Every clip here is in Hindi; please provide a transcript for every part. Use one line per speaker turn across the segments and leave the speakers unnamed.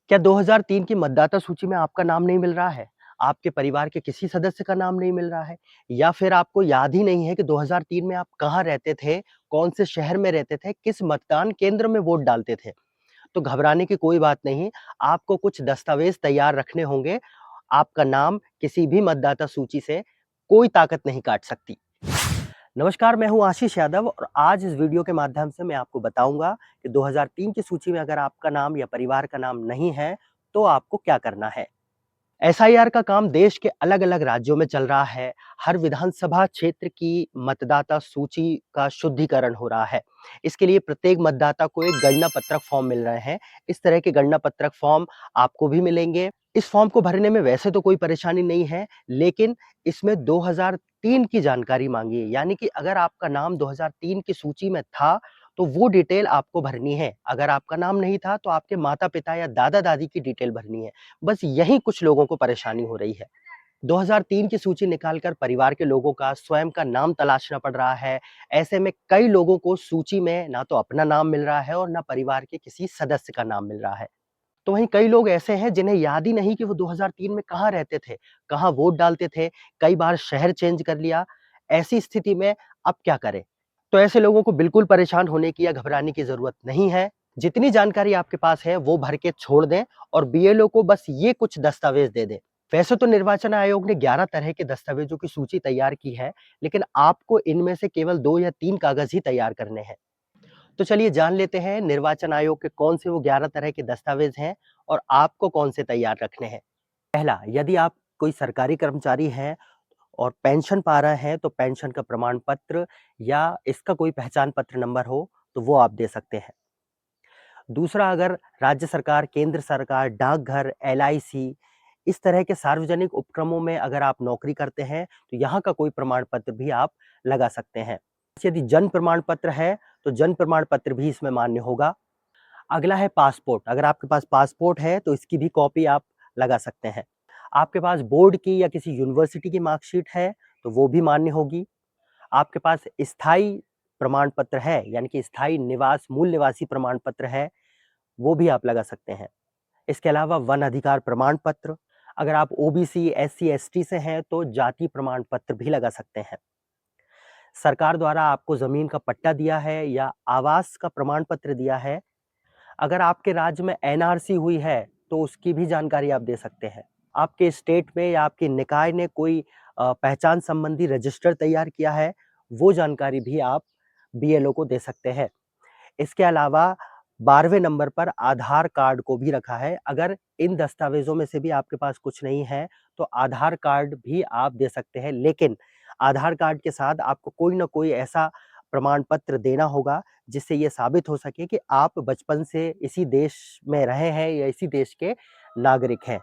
क्या 2003 की मतदाता सूची में आपका नाम नहीं मिल रहा है? आपके परिवार के किसी सदस्य का नाम नहीं मिल रहा है? या फिर आपको याद ही नहीं है कि 2003 में आप कहाँ रहते थे? कौन से शहर में रहते थे? किस मतदान केंद्र में वोट डालते थे? तो घबराने की कोई बात नहीं, आपको कुछ दस्तावेज़ तैयार रखने होंगे। आपका नाम किसी भी मतदाता सूची से कोई ताकत नहीं काट सकती। नमस्कार, मैं हूँ आशीष यादव और आज इस वीडियो के माध्यम से मैं आपको बताऊँगा कि 2003 की सूची में अगर आपका नाम या परिवार का नाम नहीं है, तो आपको क्या करना है। एसआईआर का काम देश के अलग-अलग राज्यों में चल रहा है। हर विधानसभा क्षेत्र की मतदाता सूची का शुद्धिकरण हो रहा है। इसके लिए प्रत्येक मतदाता को एक गणना पत्रक फॉर्म मिल रहे हैं। इस तरह के गणना पत्रक फॉर्म आपको भी मिलेंगे। इस फॉर्म को भरने में वैसे तो कोई परेशानी नहीं है, लेकिन इसमें 2003 की जानकारी माँगी है। यानी कि अगर आपका नाम 2003 की सूची में था, तो वो डिटेल आपको भरनी है। अगर आपका नाम नहीं था, तो आपके माता-पिता या दादा-दादी की डिटेल भरनी है। बस यही कुछ लोगों को परेशानी हो रही है। 2003 की सूची निकालकर परिवार के लोगों का स्वयं का नाम तलाशना पड़ रहा है। ऐसे में कई लोगों को सूची में ना तो अपना नाम मिल रहा है और ना परिवार के किसी सदस्य का नाम मिल रहा है। तो वहीं कई लोग ऐसे हैं जिन्हें याद ही नहीं कि वो 2003 में कहाँ रहते थे, कहाँ वोट डालते थे, कई बार शहर चेंज कर लिया। ऐसी स्थिति में अब क्या करें? तो ऐसे लोगों को बिल्कुल परेशान होने की या घबराने की ज़रूरत नहीं है। जितनी जानकारी आपके पास है वो भर के छोड़ दें और बीएलओ को बस ये कुछ दस्तावेज़ दे दें। वैसे तो निर्वाचन आयोग ने 11 तरह के दस्तावेज़ों की सूची तैयार की है, लेकिन आपको इनमें से केवल 2 या 3 कागज़ ही तैयार करने हैं। तो चलिए जान लेते हैं निर्वाचन आयोग के कौन से वो 11 तरह के दस्तावेज़ हैं और आपको कौन से तैयार रखने हैं। पहला, यदि आप कोई सरकारी कर्मचारी हैं और पेंशन पा रहे हैं, तो पेंशन का प्रमाण पत्र या इसका कोई पहचान पत्र नंबर हो, तो वो आप दे सकते हैं। दूसरा, अगर राज्य सरकार, केंद्र सरकार, डाकघर, एलआईसी इस तरह के सार्वजनिक उपक्रमों में अगर आप नौकरी करते हैं, तो यहाँ का कोई प्रमाण पत्र भी आप लगा सकते हैं। यदि जन्म प्रमाण पत्र है, तो जन्म प्रमाण पत्र भी इसमें मान्य होगा। अगला है पासपोर्ट, अगर आपके पास पासपोर्ट है, तो इसकी भी कॉपी आप लगा सकते हैं। आपके पास बोर्ड की या किसी यूनिवर्सिटी की मार्कशीट है, तो वो भी मान्य होगी। आपके पास स्थायी प्रमाण पत्र है, यानी कि स्थायी निवास मूल निवासी प्रमाण पत्र है, वो भी आप लगा सकते हैं। इसके अलावा वन अधिकार प्रमाण पत्र, अगर आप ओबीसी, एससी, एसटी से हैं, तो जाति प्रमाण पत्र भी लगा सकते हैं। सरकार द्वारा आपको ज़मीन का पट्टा दिया है या आवास का प्रमाण पत्र दिया है, अगर आपके राज्य में एनआरसी हुई है, तो उसकी भी जानकारी आप दे सकते हैं। आपके स्टेट में या आपके निकाय ने कोई पहचान संबंधी रजिस्टर तैयार किया है, वो जानकारी भी आप बीएलओ को दे सकते हैं। इसके अलावा 12वें नंबर पर आधार कार्ड को भी रखा है। अगर इन दस्तावेज़ों में से भी आपके पास कुछ नहीं है, तो आधार कार्ड भी आप दे सकते हैं। लेकिन आधार कार्ड के साथ आपको कोई न कोई ऐसा प्रमाण पत्र देना होगा, जिससे ये साबित हो सके कि आप बचपन से इसी देश में रहे हैं या इसी देश के नागरिक हैं।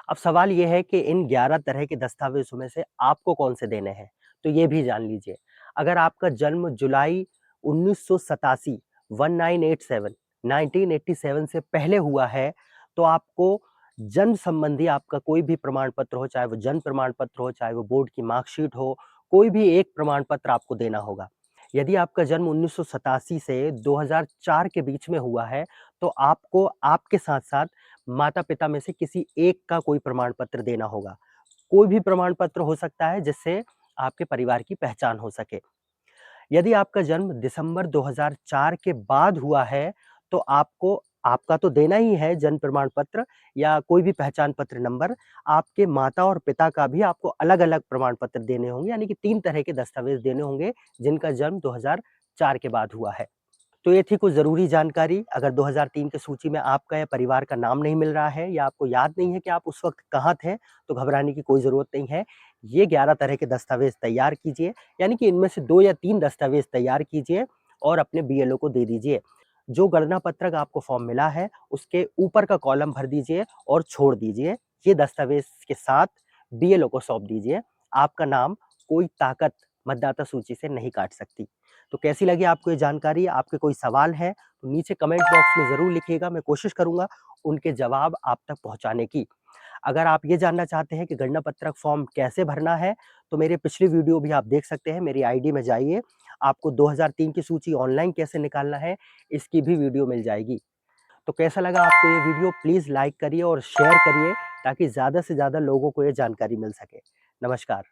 अब सवाल ये है कि इन 11 तरह के दस्तावेज़ों में से आपको कौन से देने हैं? तो ये भी जान लीजिए। अगर आपका जन्म जुलाई 1987 1987 1987 से पहले हुआ है, तो आपको जन्म संबंधी आपका कोई भी प्रमाण पत्र हो, चाहे वो जन्म प्रमाण पत्र हो, चाहे वो बोर्ड की मार्कशीट हो, कोई भी एक प्रमाण पत्र आपको देना होगा। यदि आपका जन्म 1987 से 2004 के बीच में हुआ है, तो आपको आपके साथ-साथ माता-पिता में से किसी एक का कोई प्रमाण पत्र देना होगा। कोई भी प्रमाण पत्र हो सकता है जिससे आपके परिवार की पहचान हो सके। यदि आपका जन्म दिसंबर 2004 के बाद हुआ है, तो आपको आपका तो देना ही है जन्म प्रमाण पत्र या कोई भी पहचान पत्र नंबर, आपके माता और पिता का भी आपको अलग-अलग प्रमाण पत्र देने होंगे, यानी कि 3 तरह के दस्तावेज़ देने होंगे, जिनका जन्म 2004 के बाद हुआ है। तो ये थी कुछ ज़रूरी जानकारी। अगर 2003 की सूची में आपका या परिवार का नाम नहीं मिल रहा है या आपको याद नहीं है कि आप उस वक़्त कहाँ थे, तो घबराने की कोई ज़रूरत नहीं है। ये 11 तरह के दस्तावेज़ तैयार कीजिए, यानी कि इनमें से 2 या 3 दस्तावेज़ तैयार कीजिए और अपने बीएलओ को दे दीजिए। जो गणना पत्रक आपको फॉर्म मिला है, उसके ऊपर का कॉलम भर दीजिए और छोड़ दीजिए। ये दस्तावेज़ के साथ बीएलओ को सौंप दीजिए। आपका नाम कोई ताकत मतदाता सूची से नहीं काट सकती। तो कैसी लगी आपको ये जानकारी? आपके कोई सवाल हैं, तो नीचे कमेंट बॉक्स में ज़रूर लिखिएगा, मैं कोशिश करूँगा उनके जवाब आप तक पहुँचाने की। अगर आप ये जानना चाहते हैं कि गणना पत्रक फॉर्म कैसे भरना है, तो मेरे पिछली वीडियो भी आप देख सकते हैं, मेरी आईडी में जाइए, आपको 2003 की सूची ऑनलाइन कैसे निकालना है, इसकी भी वीडियो मिल जाएगी। तो कैसा लगा आपको ये वीडियो? प्लीज़ लाइक करिए और शेयर करिए ताकि ज़्यादा से ज़्यादा लोगों को ये जानकारी मिल सके। नमस्कार।